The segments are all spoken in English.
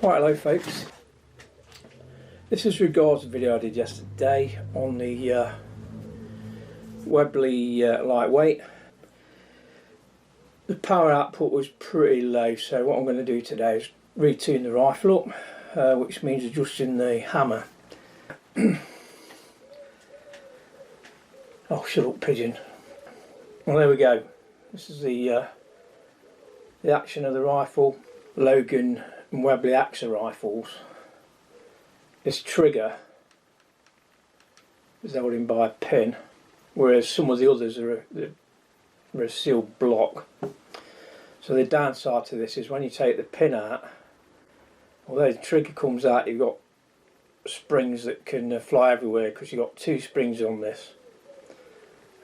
Right, hello folks. This is regards to the video I did yesterday on the Webley LiteW8. The power output was pretty low, so what I'm going to do today is retune the rifle up, which means adjusting the hammer. Oh, shut up, pigeon. Well, there we go. This is the action of the rifle. Logan and Webley AXA rifles. This trigger is held in by a pin, whereas some of the others are a sealed block. So the downside to this is when you take the pin out, although the trigger comes out, you've got springs that can fly everywhere because you've got two springs on this.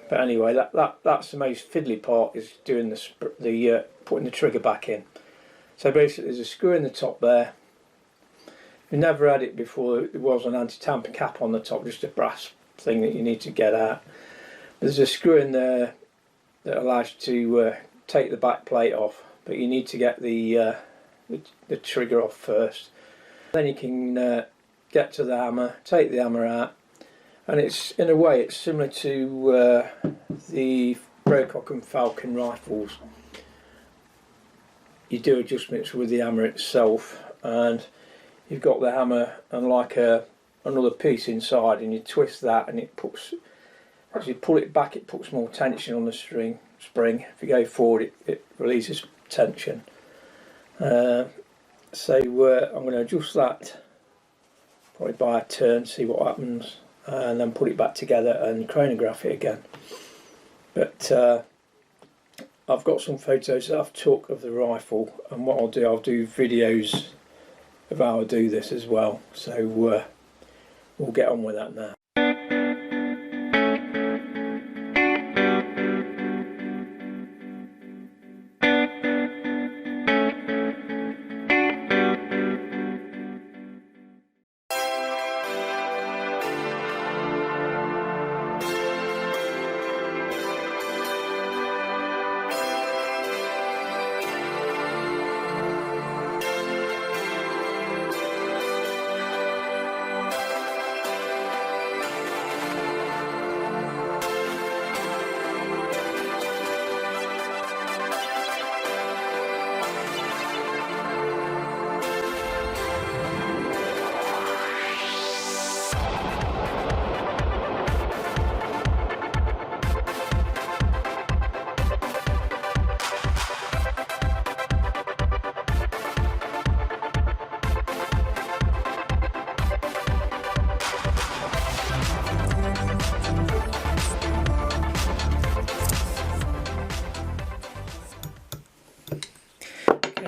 But anyway, that's the most fiddly part, is doing the putting the trigger back in. So basically there's a screw in the top there. If you've never had it before, there was an anti-tamper cap on the top, just a brass thing that you need to get out. There's a screw in there that allows you to take the back plate off, but you need to get the trigger off first. Then you can get to the hammer, take the hammer out, and it's, in a way, it's similar to the Brocock and Falcon rifles. You do adjustments with the hammer itself, and you've got the hammer and like another piece inside, and you twist that, and it puts, as you pull it back, it puts more tension on the spring. If you go forward, it releases tension. So I'm going to adjust that probably by a turn, see what happens, and then put it back together and chronograph it again. But I've got some photos that I've took of the rifle, and what I'll do videos of how I do this as well. So we'll get on with that now.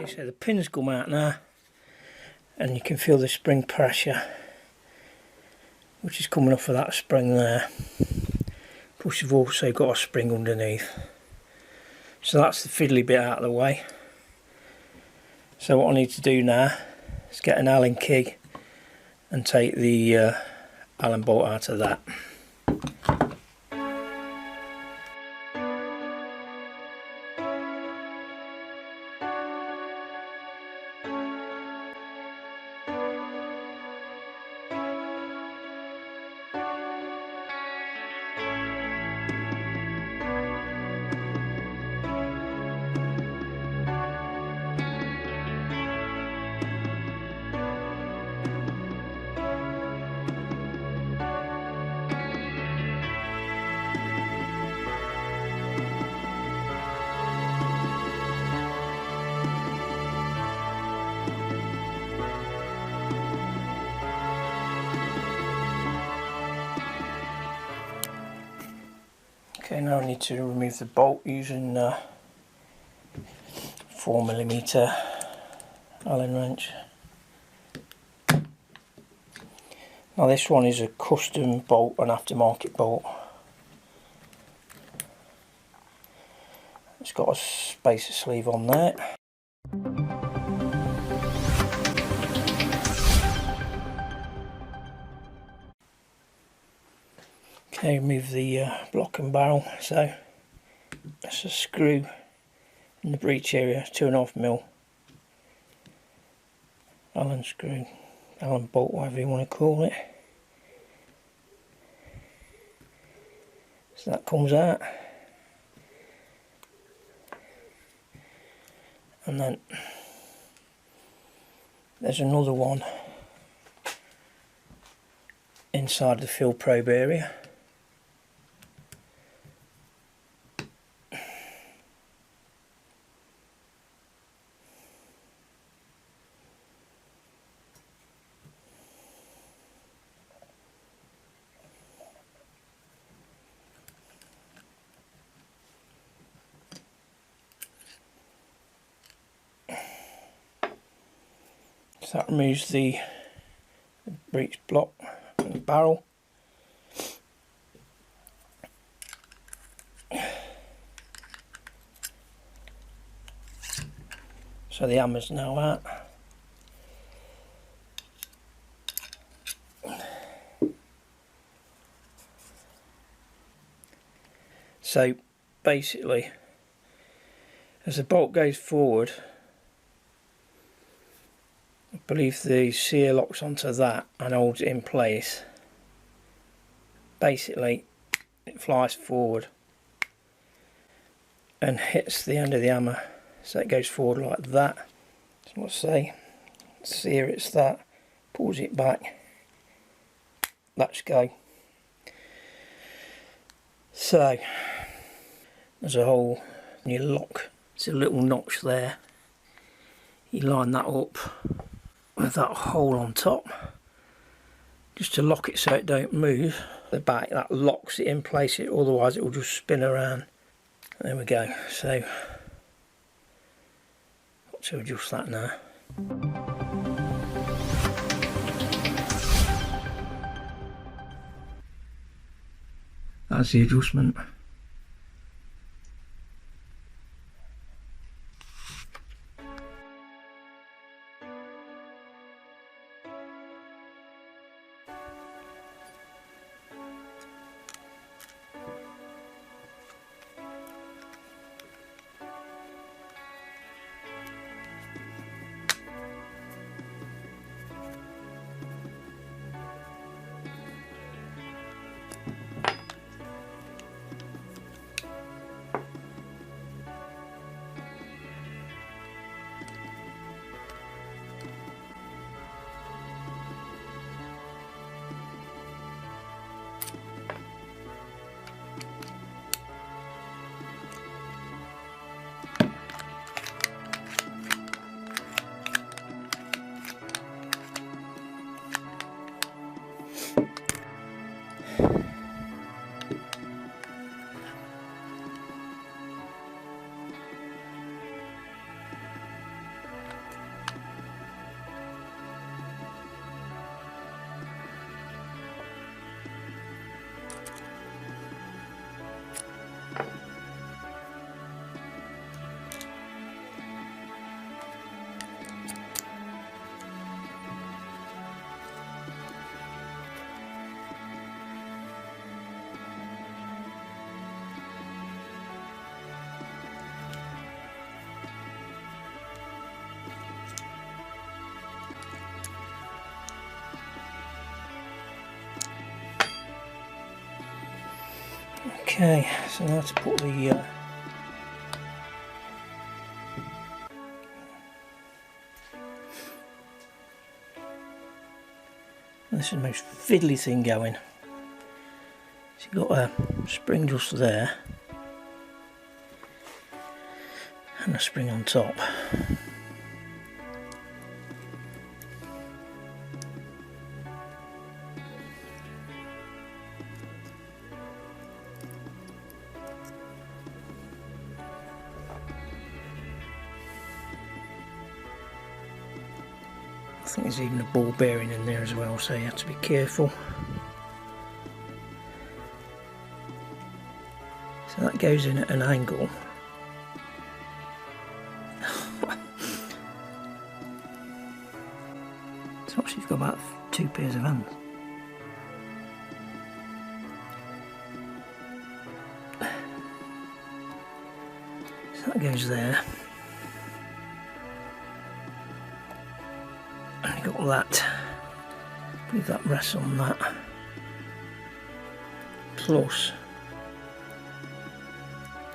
So the pins come out now, and you can feel the spring pressure which is coming off of that spring there. Plus you've also got a spring underneath. So that's the fiddly bit out of the way. So what I need to do now is get an Allen key and take the Allen bolt out of that. Okay, now I need to remove the bolt using 4mm Allen wrench. Now this one is a custom bolt, an aftermarket bolt. It's got a spacer sleeve on there. Okay, remove the block and barrel. So that's a screw in the breech area, 2.5mm. Allen screw, Allen bolt, whatever you want to call it. So that comes out, and then there's another one inside the fill probe area. So that removes the breech block and the barrel. So the hammer's now out. So basically, as the bolt goes forward, I believe the sear locks onto that and holds it in place. Basically, it flies forward and hits the end of the hammer, so it goes forward like that. So let's say, sear it's that, pulls it back, let's go. So there's a hole, and you lock, it's a little notch there, you line that up with that hole on top just to lock it so it don't move. The back, that locks it in place, otherwise it will just spin around. There we go. So got to adjust that now. That's the adjustment. Okay, so now to put the this is the most fiddly thing going. So you've got a spring just there and a spring on top. I think there's even a ball bearing in there as well, so you have to be careful. So that goes in at an angle. So actually you've got about 2 pairs of hands. So that goes there. And you got that. I believe that rests on that. Plus,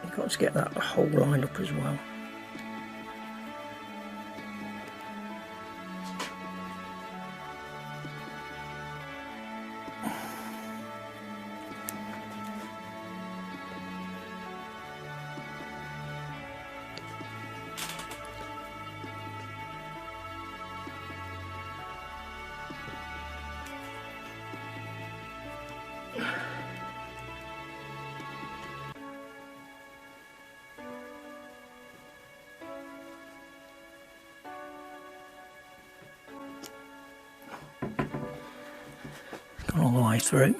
you've got to get that hole lined up as well. Gone all the way through.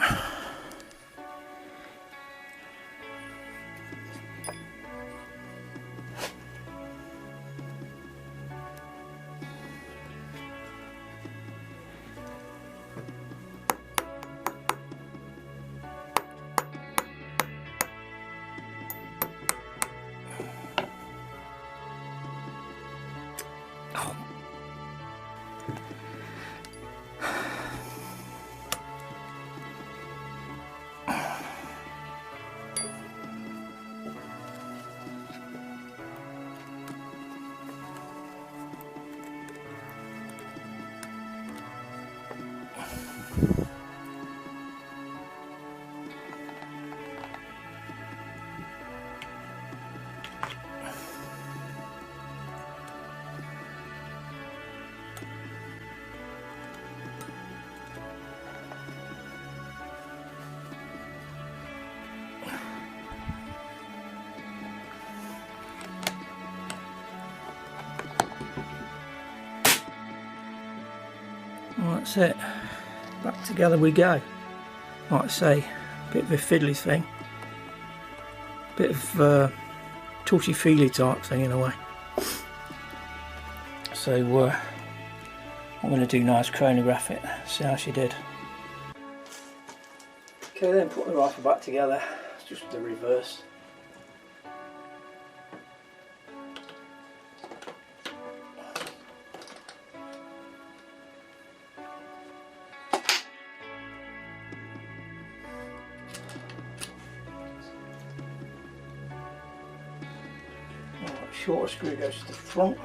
Well, that's it. Back together we go. Like I say, a bit of a fiddly thing. Bit of touchy-feely type thing in a way. So what I'm going to do now is chronograph it, see how she did. Okay then, put the rifle back together, it's just the reverse. Shorter screw goes to the front.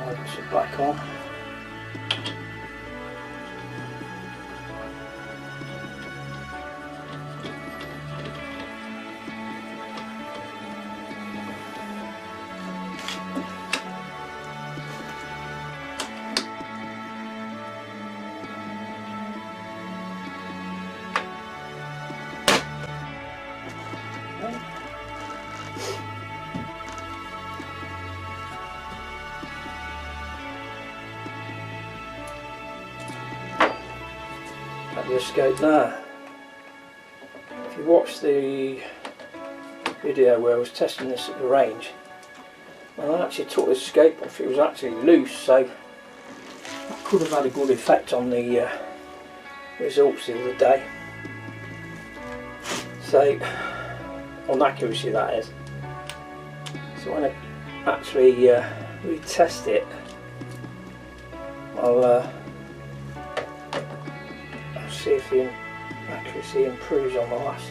Push it back on. The escape there. If you watch the video where I was testing this at the range, well, I actually took the escape off. It was actually loose, so that could have had a good effect on the results the other day. So, on accuracy that is. So when I actually retest it, I'll see if the accuracy improves on the last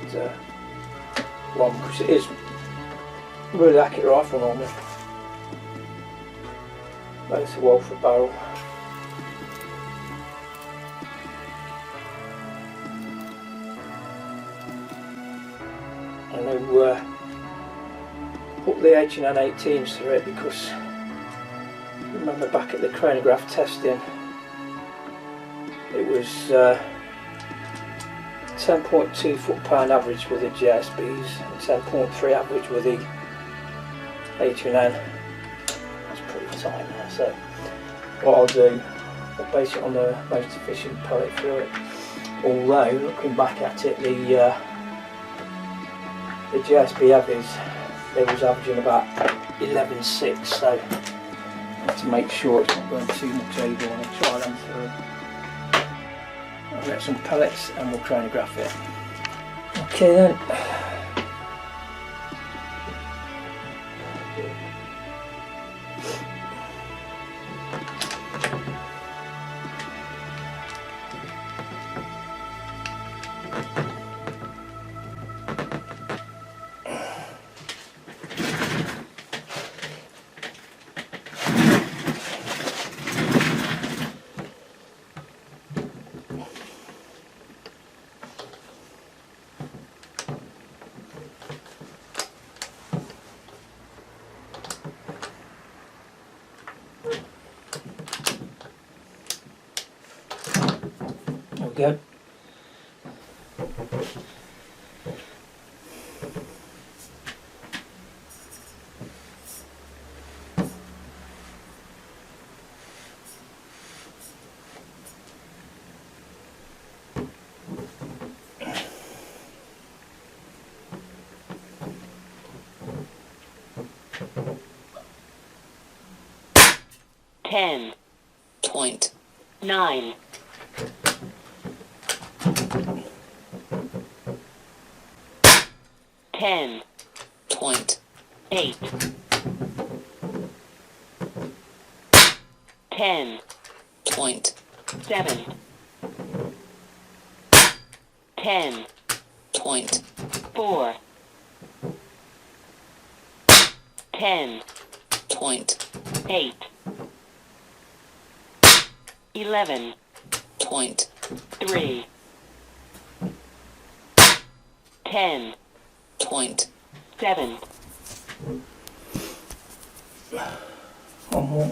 one, because it is a really accurate rifle normally. Both a Walford barrel. And I put the H&N18s through it because I remember back at the chronograph testing, it was 10.2 foot-pound average with the JSBs, 10.3 average with the H&N. That's pretty tight now, so what I'll do, I'll base it on the most efficient pellet fluid. Although, looking back at it, the JSB heavies, they was averaging about 11.6, so I have to make sure it's not going too much over, and I'll try them through. I'll get some pellets and we'll chronograph it. Okay then. Good. $10.9 $10.8 10.7 10.4 10.8 11.3 10.7 One more.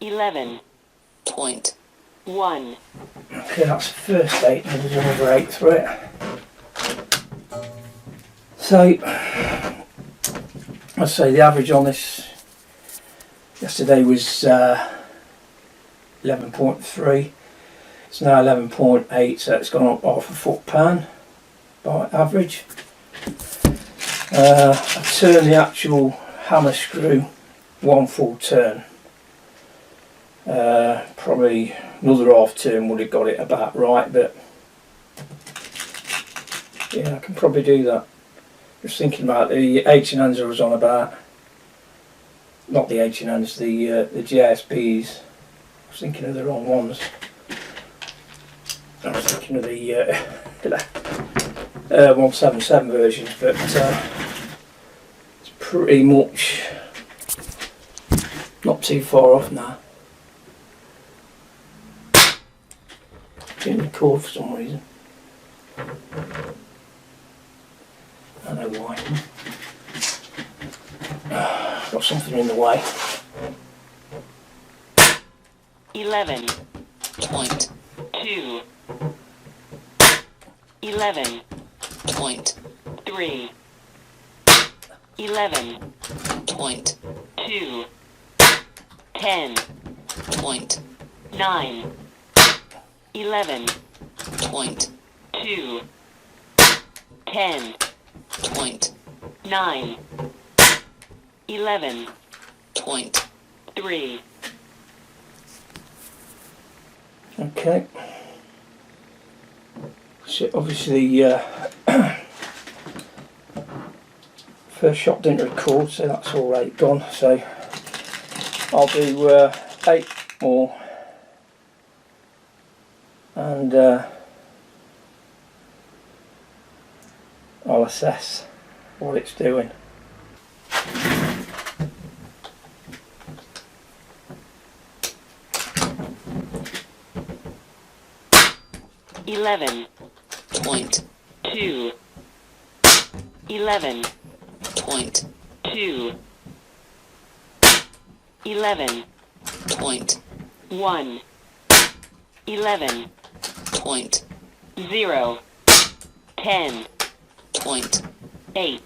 $11.1 Okay, that's the first 8, and there's another 8 through it. So, I'd say the average on this yesterday was 11.3. It's now 11.8, so it's gone up half a foot-pound by average. I turned the actual hammer screw one full turn. Probably another half turn would have got it about right, but yeah, I can probably do that. Just thinking about the H&Ns I was on about, not the H&Ns, the JSBs. I was thinking of the wrong ones. I was thinking of the 177 versions, but it's pretty much not too far off now. Didn't record for some reason. I know why. Got something in the way. 11.2 11.3 11.2 10.9 11.2 10.9 11.3 Okay. So obviously first shot didn't record, so that's all 8 gone. So I'll do 8 more, and I'll assess what it's doing. $11.2 11.2 11.2 point 1, 11 point 0, 10 point 8.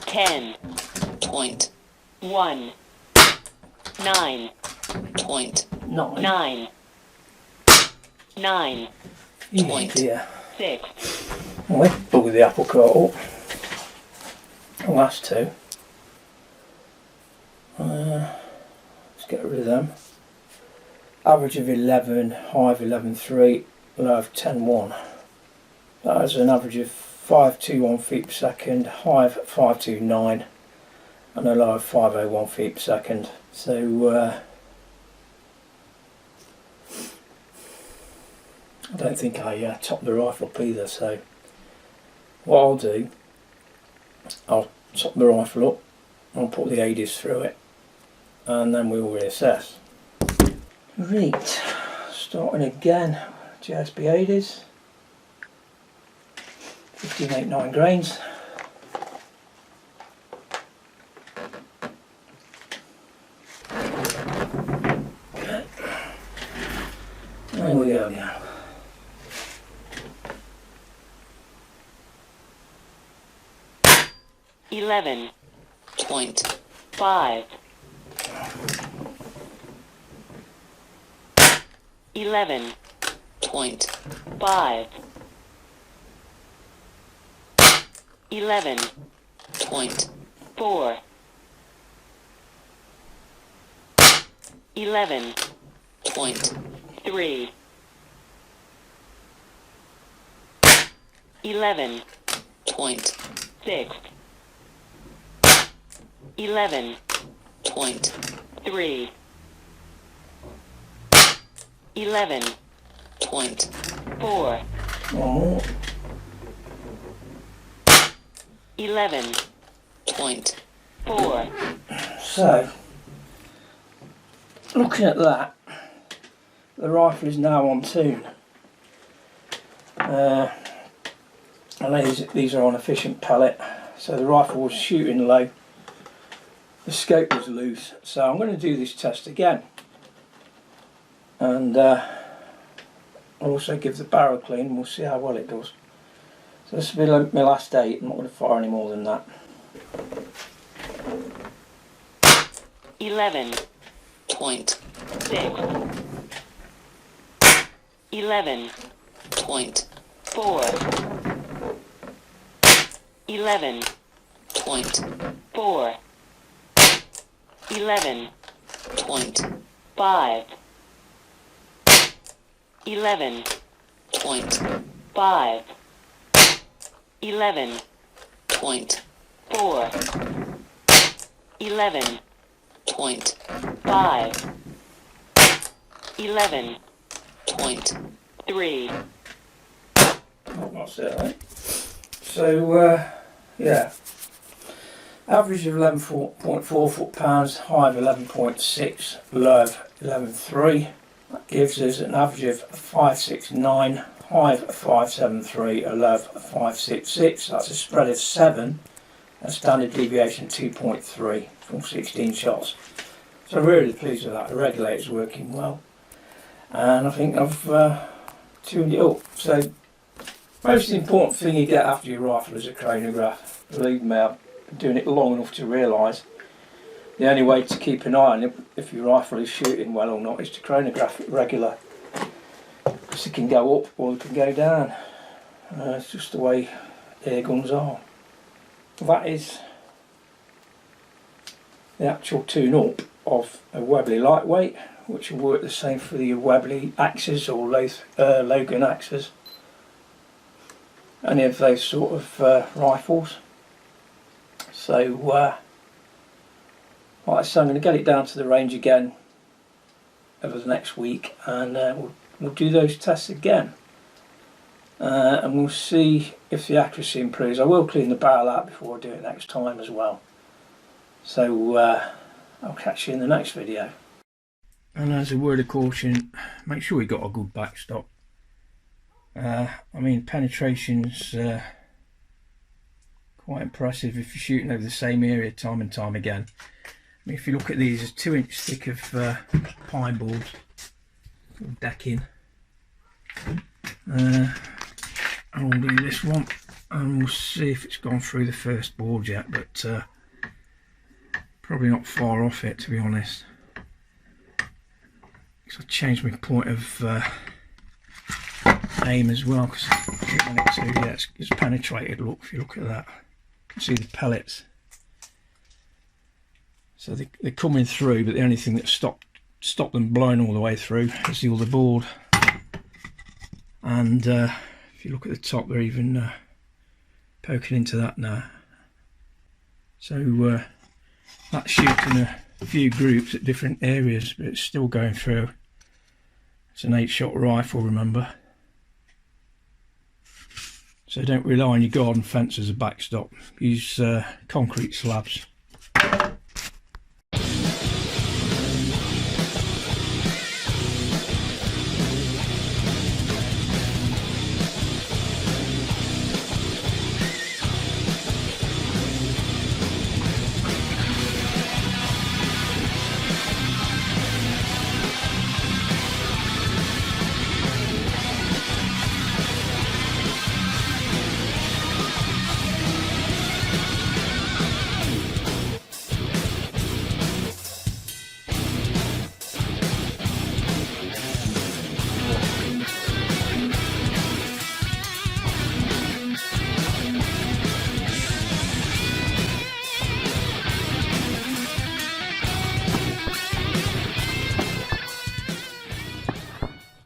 Ten point 1, 9 point 9, 9 point 6. Well, let's bugger the apple cart up. The last two. Let's get rid of them. Average of 11, high of 11.3, low of 10.1. That is an average of 521 feet per second, high of 529, and a low of 501 feet per second. So I don't think I topped the rifle up either, so what I'll do, I'll top the rifle up, I'll put the 80s through it, and then we'll reassess. Right, starting again, GSB 80s, 1589 grains. There we go now. Eleven point 5. 11 point 5. 11 point 4. 11 point 3. 11 point 6. 11 point 3. 11 point 4. One more. 11 point 4. So, looking at that, the rifle is now on tune. And these are on efficient pellet, so the rifle was shooting low, the scope was loose. So I'm going to do this test again, and I'll also give the barrel clean and we'll see how well it does. So this will be my last 8, I'm not going to fire any more than that. 11 point 6. 11 point 4. 11 point 4. 11 point 5. 11 point 5. 11 point 4. 11 point 5. 11 point 3. That's it, right? So yeah, average of 11.4 foot-pounds, high of 11.6, low of 11.3. That gives us an average of 569, high of 573, a low of 566. That's a spread of 7, a standard deviation 2.3 from 16 shots. So I'm really pleased with that. The regulator's working well, and I think I've tuned it up. So most important thing you get after your rifle is a chronograph. Believe me, I've been doing it long enough to realise the only way to keep an eye on it, if your rifle is shooting well or not, is to chronograph it regular. Because it can go up or it can go down. It's just the way air guns are. That is the actual tune-up of a Webley LiteW8, which will work the same for the Webley axes or Logan axes. Any of those sort of rifles. So like I say, I'm going to get it down to the range again over the next week, and we'll do those tests again, and we'll see if the accuracy improves. I will clean the barrel out before I do it next time as well. So I'll catch you in the next video. And as a word of caution, make sure you've got a good backstop. I mean, penetration's quite impressive if you're shooting over the same area time and time again. I mean, if you look at these, there's 2 inch thick of pine boards, decking. I'll do this one and we'll see if it's gone through the first board yet, but probably not far off it, to be honest. So I changed my point of aim as well, because it's penetrated. Look, if you look at that, you can see the pellets. So they're coming through, but the only thing that stopped them blowing all the way through is the other board. And if you look at the top, they're even poking into that now. So that's shooting a few groups at different areas, but it's still going through. It's an 8-shot rifle, remember. So don't rely on your garden fence as a backstop. Use concrete slabs.